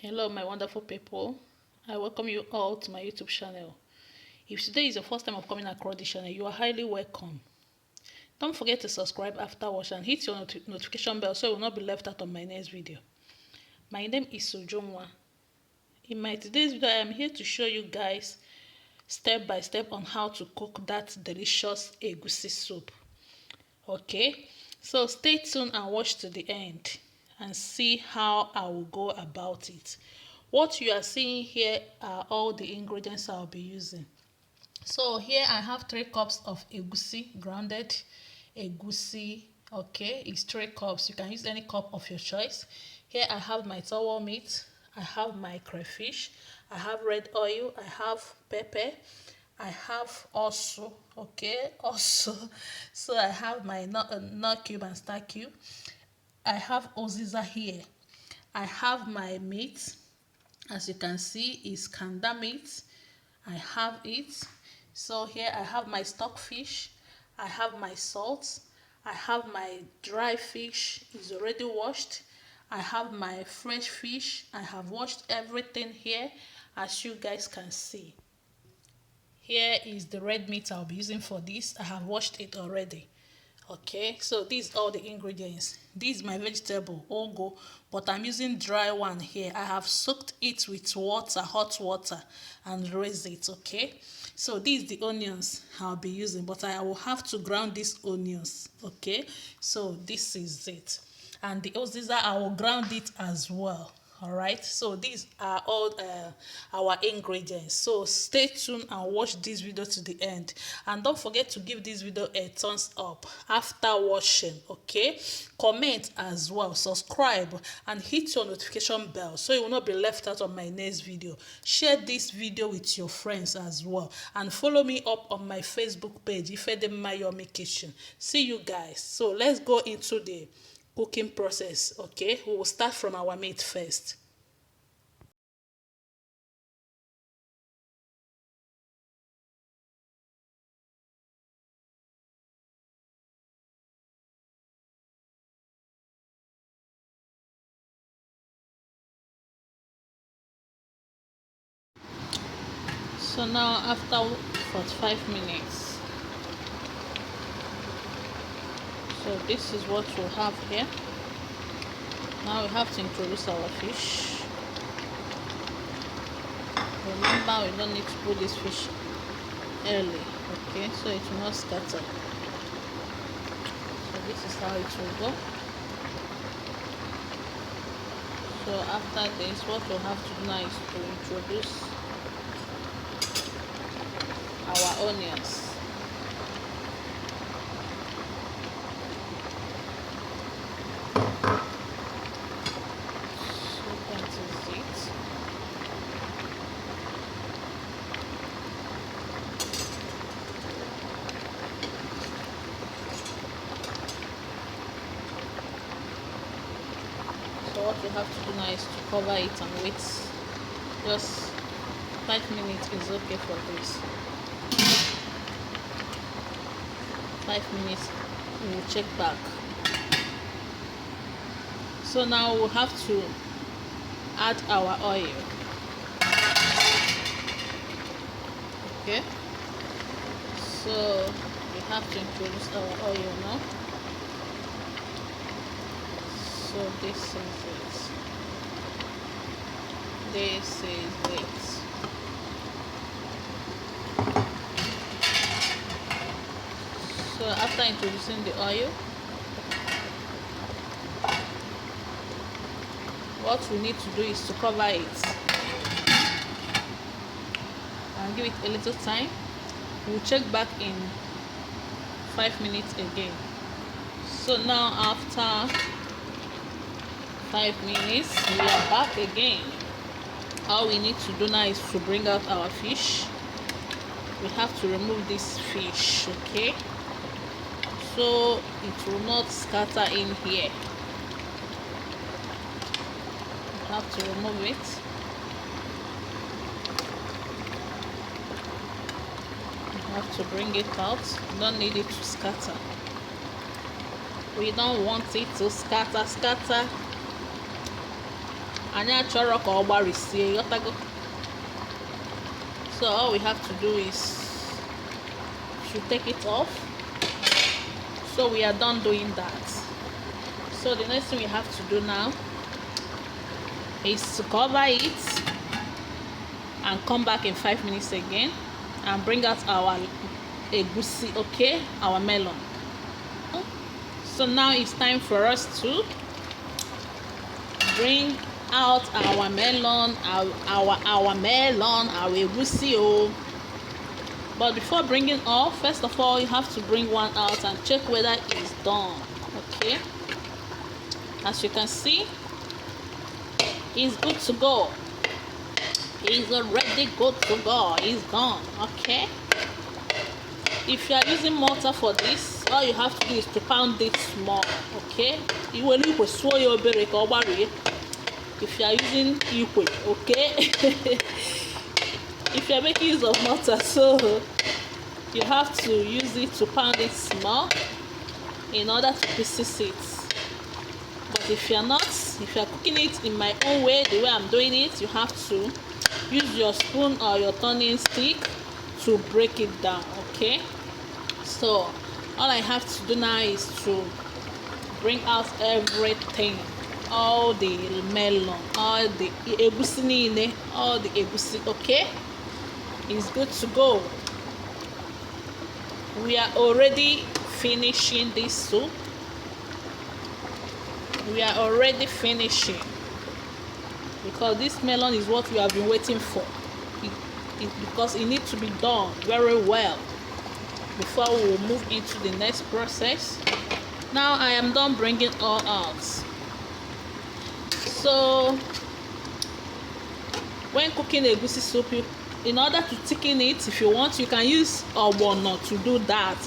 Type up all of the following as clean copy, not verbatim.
Hello my wonderful people, I welcome you all to my YouTube channel. If today is the first time of coming across this channel, you are highly welcome. Don't forget to subscribe after watching and hit your notification bell so you will not be left out on my next video. My name is Sojongwa. In my today's video I am here to show you guys step by step on how to cook that delicious egusi soup. Okay, so stay tuned and watch to the end and see how I will go about it. What you are seeing here are all the ingredients I'll be using. So here I have 3 cups of egusi, grounded egusi. Okay, it's 3 cups. You can use any cup of your choice. Here I have my towel meat, I have my crayfish, I have red oil, I have pepper, I have also, okay, also, so I have my nut cube and star cube. I have oziza here. I have my meat. As you can see, is kanda meat. I have it. So here I have my stockfish. I have my salt. I have my dry fish. It's already washed. I have my fresh fish. I have washed everything here, as you guys can see. Here is the red meat I'll be using for this. I have washed it already. Okay, so these are all the ingredients. This is my vegetable ogo, but I'm using dry one here. I have soaked it with water, hot water, and raised it. Okay, so these are the onions I'll be using, but I will have to ground these onions. Okay, so this is it, and the oziza I will ground it as well. All right, so these are all our ingredients. So stay tuned and watch this video to the end, and don't forget to give this video a thumbs up after watching. Okay, comment as well, subscribe, and hit your notification bell so you will not be left out on my next video. Share this video with your friends as well, and follow me up on my Facebook page Ifedema Yomi Kitchen. See you guys. So let's go into the cooking process. Okay, we will start from our meat first. So now after 45 minutes, so this is what we'll have here. Now we have to introduce our fish. Remember, we don't need to put this fish early, okay, so it will not scatter. So this is how it will go. So after this, what we'll have to do now is to introduce our onions. So what you have to do now is to cover it and wait. Just 5 minutes is okay for this. 5 minutes, we will check back. So now we'll have to add our oil. Okay, so we have to introduce our oil now. So this is it. This is it. So after introducing the oil, what we need to do is to cover it and give it a little time. We'll check back in 5 minutes again. So now after 5 minutes, we are back again. All we need to do now is to bring out our fish. We have to remove this fish, okay, so it will not scatter in here. We have to remove it. We have to bring it out. We don't need it to scatter. We don't want it to scatter. Anya chọrọ ka ọ gbarisie, yotago. So all we have to do is to take it off. So we are done doing that. So the next thing we have to do now is to cover it and come back in 5 minutes again and bring out our egusi, okay, our melon. So now it's time for us to bring out our melon, our melon, our egusi. Oh, but before bringing off, first of all, you have to bring one out and check whether it's done. Okay, as you can see, it's good to go. It's already good to go. It's done. Okay, if you are using mortar for this, all you have to do is to pound it small. Okay, if you are using ikwe, okay. If you are making use of mortar, so you have to use it to pound it small in order to pieces it. But if you are not, if you are cooking it in my own way, the way I'm doing it, you have to use your spoon or your turning stick to break it down. Okay, so all I have to do now is to bring out everything, all the melon, all the egusi, all the egusi. Okay, it's good to go. We are already finishing this soup. We are already finishing because this melon is what we have been waiting for. Because it needs to be done very well before we will move into the next process. Now I am done bringing all out. So when cooking egusi soup, in order to thicken it, if you want, you can use ogbono to do that.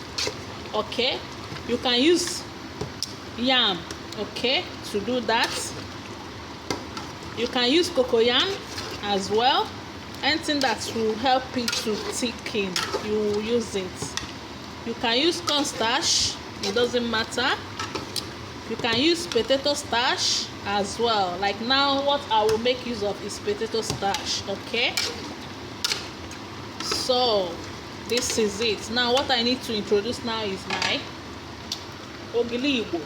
Okay, you can use yam, okay, to do that. You can use cocoyam as well. Anything that will help it to thicken, you will use it. You can use cornstarch, it doesn't matter. You can use potato starch as well. Like now, what I will make use of is potato starch. Okay, so this is it. Now what I need to introduce now is my ogili igbo.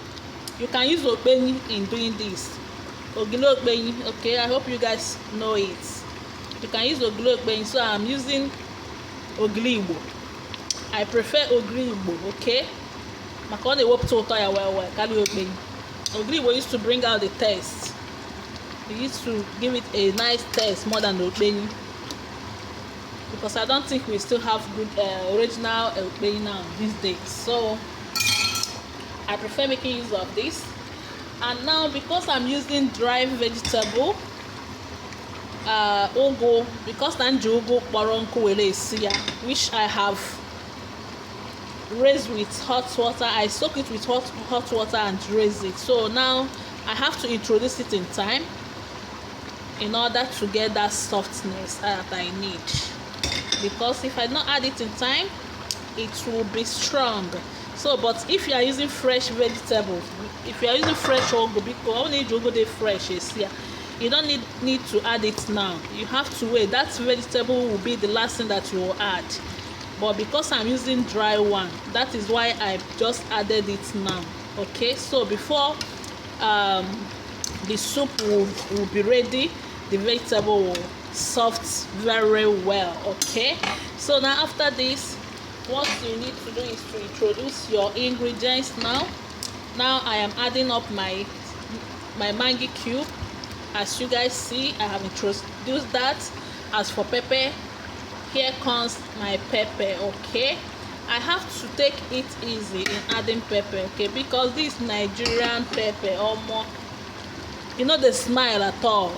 You can use ogbenyi in doing this. Ogili ogbenyi, okay, I hope you guys know it. You can use ogili ogbenyi, so I'm using ogili igbo. I prefer ogili igbo, okay. Maka ọ na-ewepụta ụtọ ya well karịa ogbenyi. Ogili igbo used to bring out the taste. It used to give it a nice taste more than ogbenyi. Because I don't think we still have good original ogbenyi now these days. So I prefer making use of this. And now because I'm using dry vegetable, ugu, because nanji ugu kporonku wele esi ya, which I have raised with hot water. I soak it with hot water and raise it. So now I have to introduce it in time in order to get that softness that I need. Because if I don't add it in time, it will be strong. So, but if you are using fresh vegetables, if you are using fresh ugu, because only ugu dey fresh is here, you don't need to add it now. You have to wait. That vegetable will be the last thing that you will add. But because I'm using dry one, that is why I just added it now. Okay, so before the soup will be ready, the vegetable will soft very well. Okay, so now after this, what you need to do is to introduce your ingredients now. Now I am adding up my Maggi cube. As you guys see, I have introduced that. As for pepper, here comes my pepper. Okay, I have to take it easy in adding pepper, okay, because this Nigerian pepper more, you know, they smile at all.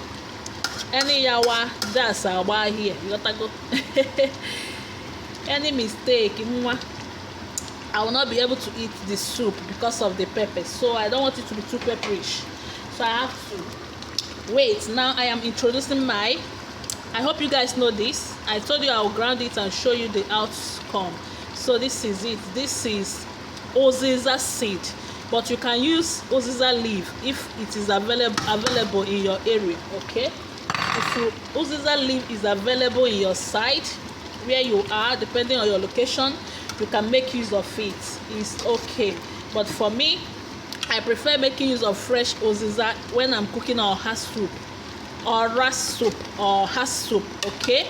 Any yawa just awa here, you gotta go. Any mistake, I will not be able to eat the soup because of the pepper. So I don't want it to be too pepperish, so I have to wait. Now I am introducing my, I hope you guys know this. I told you I will ground it and show you the outcome. So this is it. This is oziza seed. but you can use uziza leaf if it is available in your area. Okay, if uziza leaf is available in your side where you are, depending on your location, you can make use of it. It's okay, but for me, I prefer making use of fresh uziza when I'm cooking oha soup or rice soup or has soup. Okay,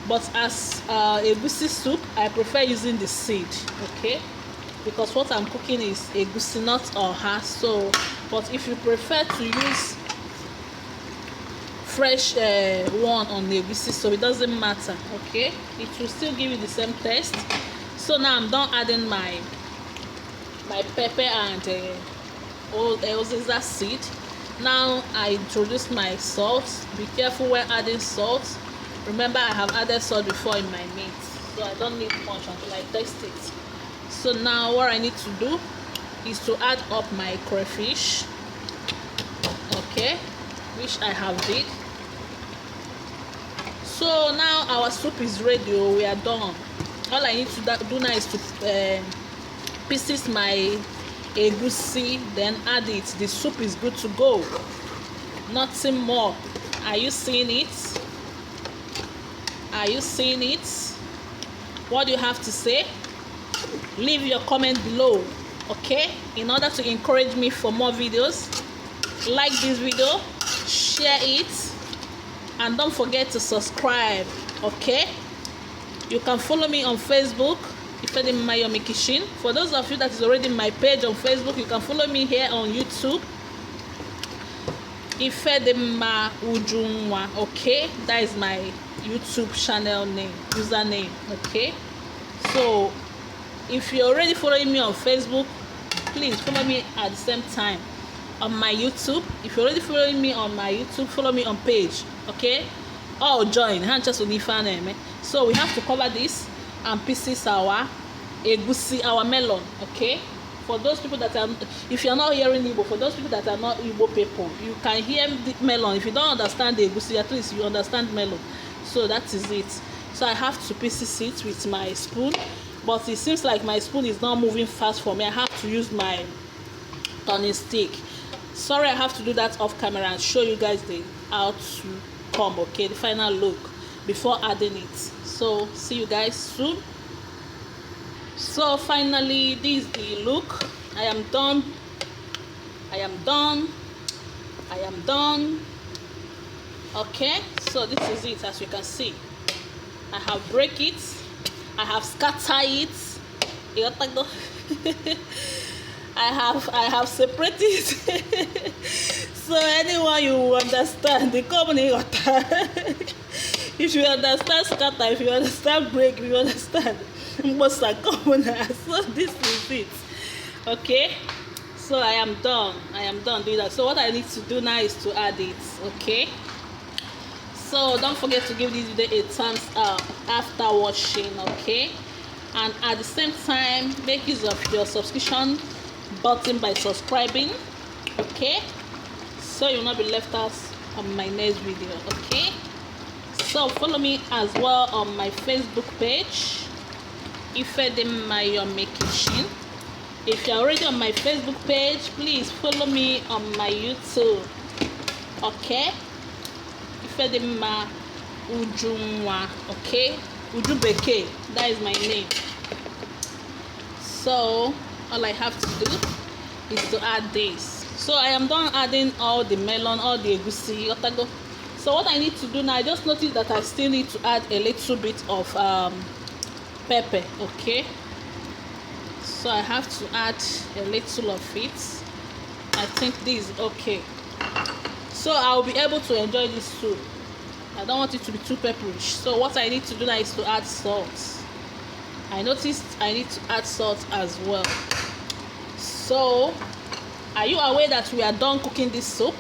but as egusi soup, I prefer using the seed. Okay, because what I'm cooking is egusi, not oha. So, but if you prefer to use fresh one on the egusi, so it doesn't matter. Okay, it will still give you the same taste. So now I'm done adding my pepper and uziza seed. Now I introduce my salt. Be careful when adding salt. Remember, I have added salt before in my meat, so I don't need much until I taste it. So now what I need to do is to add up my crayfish. Okay, which I have did. So now our soup is ready. We are done. All I need to do now is to pieces my egusi, then add it. The soup is good to go. Nothing more. Are you seeing it? Are you seeing it? What do you have to say? Leave your comment below. Okay, in order to encourage me for more videos, like this video, share it, and don't forget to subscribe. Okay, you can follow me on Facebook, Ifedimayomi Kitchen. For those of you that is already in my page on Facebook, you can follow me here on YouTube, Ifedima Ujunwa. Okay, that is my YouTube channel name, username. Okay, so if you're already following me on Facebook, please follow me at the same time on my YouTube. If you're already following me on my YouTube, follow me on page. Okay, or join. So we have to cover this and pieces our egusi, our melon. Okay, for those people that are, if you're not hearing Igbo, for those people that are not Igbo people, you can hear the melon. If you don't understand the egusi, at least you understand melon. So that is it. So I have to pieces it with my spoon, but it seems like my spoon is not moving fast for me. I have to use my turning stick. Sorry, I have to do that off camera and show you guys how to come. Okay, the final look before adding it. So see you guys soon. So finally, this is the look. I am done. I am done. I am done. Okay, so this is it. As you can see, I have break it, I have scatter it, I have separated. So anyone you understand the company, if you understand scatter, if you understand break, if you understand most are common. So this is it. Okay, so I am done doing that. So what I need to do now is to add it. Okay, so don't forget to give this video a thumbs up after watching. Okay, and at the same time, make use of your subscription button by subscribing. Okay, so you'll not be left out on my next video. Okay, so follow me as well on my Facebook page, Ifedimayomi Kitchen. If you're already on my Facebook page, please follow me on my YouTube. Okay, Ifedima Ujunwa. Okay, Ujubeke, that is my name. So all I have to do is to add this. So I am done adding all the melon, all the egusi. So what I need to do now, I just noticed that I still need to add a little bit of pepper. Okay, so I have to add a little of it. I think this is okay, so I'll be able to enjoy this soup. I don't want it to be too pepperish. So what I need to do now is to add salt. I noticed I need to add salt as well. So are you aware that we are done cooking this soup?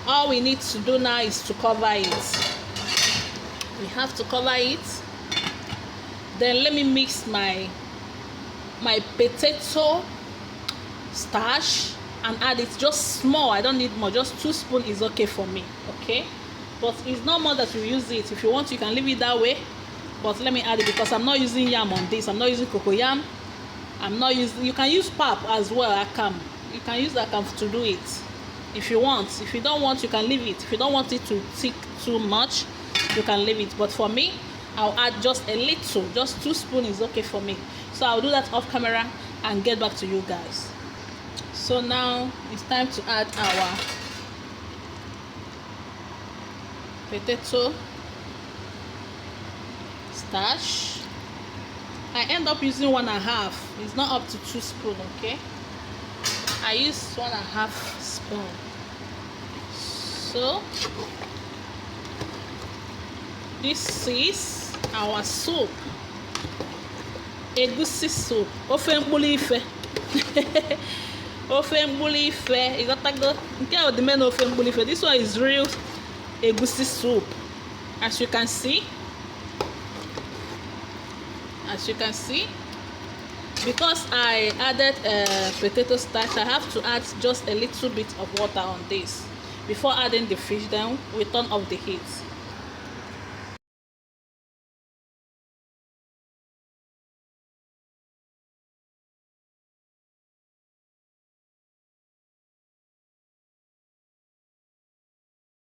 All we need to do now is to cover it. We have to cover it. Then let me mix my potato starch and add it just small. I don't need more, just 2 spoons is okay for me. Okay, but it's not more that you use it. If you want, you can leave it that way, but let me add it because I'm not using yam on this. I'm not using cocoa yam. I'm not using, you can use pap as well, akam. You can use akam to do it if you want. If you don't want, you can leave it. If you don't want it to thick too much, you can leave it. But for me, I'll add just a little, just 2 spoons is okay for me. So I'll do that off camera and get back to you guys. So now it's time to add our potato starch. I end up using 1.5. It's not up to 2 spoons, okay? I use 1.5 spoon. So this is our soup, egusi soup, ofe mkpụrụ ife. Ofe mkpụrụ ife, you got to get the men ofe mkpụrụ ife. This one is real egusi soup. As you can see, because I added potato starch, I have to add just a little bit of water on this before adding the fish. Then we turn off the heat.